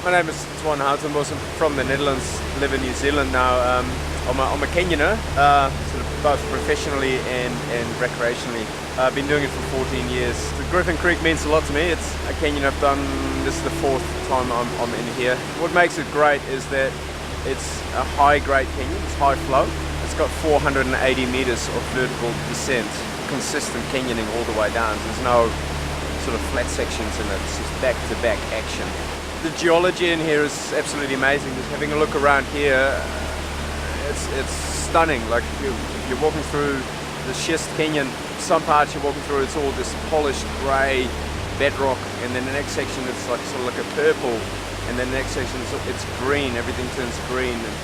My name is Twan Houtenbos. I'm from the Netherlands, live in New Zealand now. I'm a Canyoner, sort of both professionally and recreationally. I've been doing it for 14 years. The Griffin Creek means a lot to me. It's a canyon I've done, this is the fourth time I'm in here. What makes it great is that it's a high-grade canyon, it's high flow. It's got 480 meters of vertical descent, consistent canyoning all the way down. There's no sort of flat sections in it, it's just back-to-back action. The geology in here is absolutely amazing. Just having a look around here, it's stunning. Like you're walking through the schist canyon, some parts you're walking through, it's all this polished grey bedrock, and then the next section it's like sort of like a purple, and then the next section it's green, everything turns green. And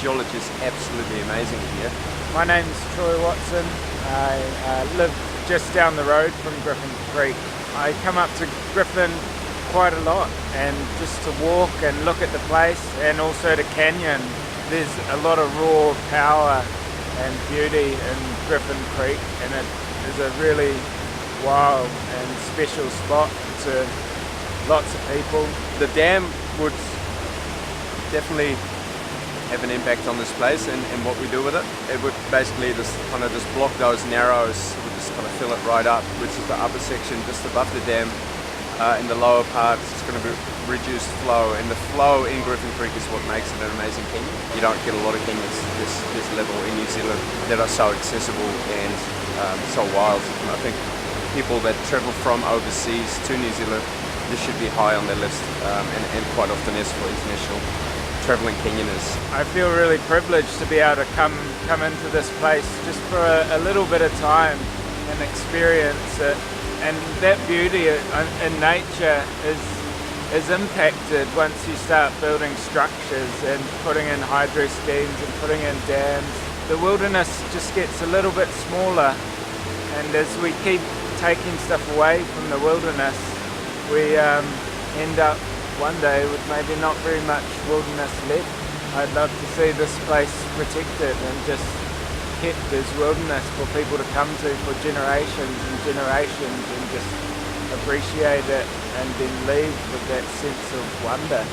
geology is absolutely amazing here. My name's Troy Watson. I live just down the road from Griffin Creek. I come up to Griffin quite a lot, and just to walk and look at the place, and also to canyon. There's a lot of raw power and beauty in Griffin Creek, and it is a really wild and special spot to lots of people. The dam would definitely have an impact on this place and what we do with it. It would basically just kind of just block those narrows, would just kind of fill it right up, which is the upper section just above the dam. In the lower parts, it's going to be reduced flow, and the flow in Griffin Creek is what makes it an amazing canyon. You don't get a lot of canyons this level in New Zealand that are so accessible and so wild. And I think people that travel from overseas to New Zealand, this should be high on their list, and quite often is for international traveling canyoners. I feel really privileged to be able to come into this place just for a little bit of time and experience it. And that beauty in nature is impacted once you start building structures and putting in hydro schemes and putting in dams. The wilderness just gets a little bit smaller, and as we keep taking stuff away from the wilderness, we end up one day with maybe not very much wilderness left. I'd love to see this place protected and just kept as wilderness for people to come to for generations and generations, and just appreciate it and then leave with that sense of wonder.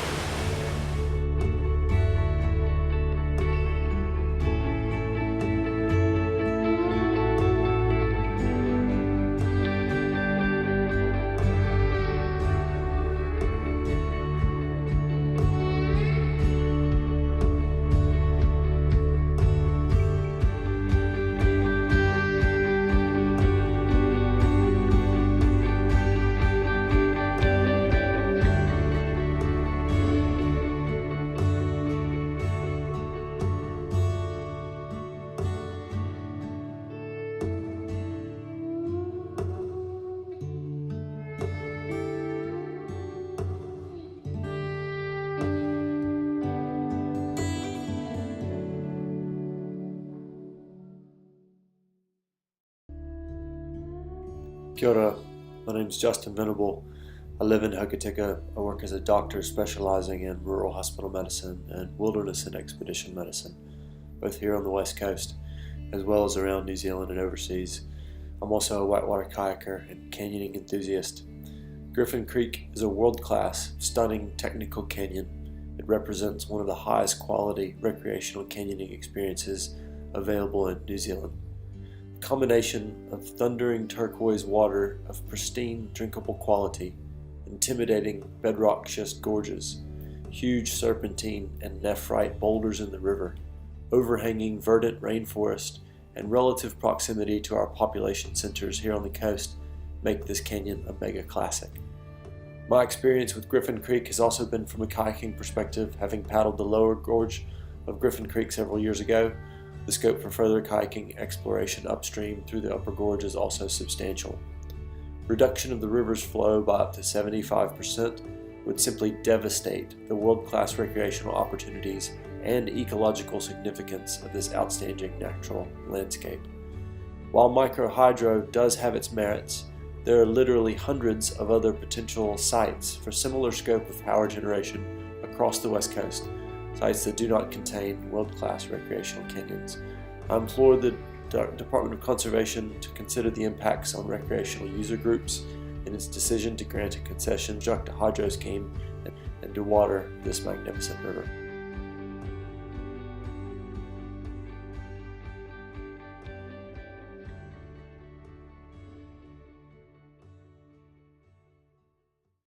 Kia ora, my name is Justin Venable. I live in Hokitika. I work as a doctor specializing in rural hospital medicine and wilderness and expedition medicine, both here on the west coast, as well as around New Zealand and overseas. I'm also a whitewater kayaker and canyoning enthusiast. Griffin Creek is a world-class, stunning technical canyon. It represents one of the highest quality recreational canyoning experiences available in New Zealand. Combination of thundering turquoise water of pristine drinkable quality, intimidating bedrock schist gorges, huge serpentine and nephrite boulders in the river, overhanging verdant rainforest, and relative proximity to our population centers here on the coast make this canyon a mega classic. My experience with Griffin Creek has also been from a kayaking perspective, having paddled the lower gorge of Griffin Creek several years ago. The scope for further kayaking exploration upstream through the upper gorge is also substantial. Reduction of the river's flow by up to 75% would simply devastate the world-class recreational opportunities and ecological significance of this outstanding natural landscape. While microhydro does have its merits, there are literally hundreds of other potential sites for similar scope of power generation across the west coast, sites that do not contain world-class recreational canyons. I implore the Department of Conservation to consider the impacts on recreational user groups in its decision to grant a concession construct a hydro scheme and to water this magnificent river.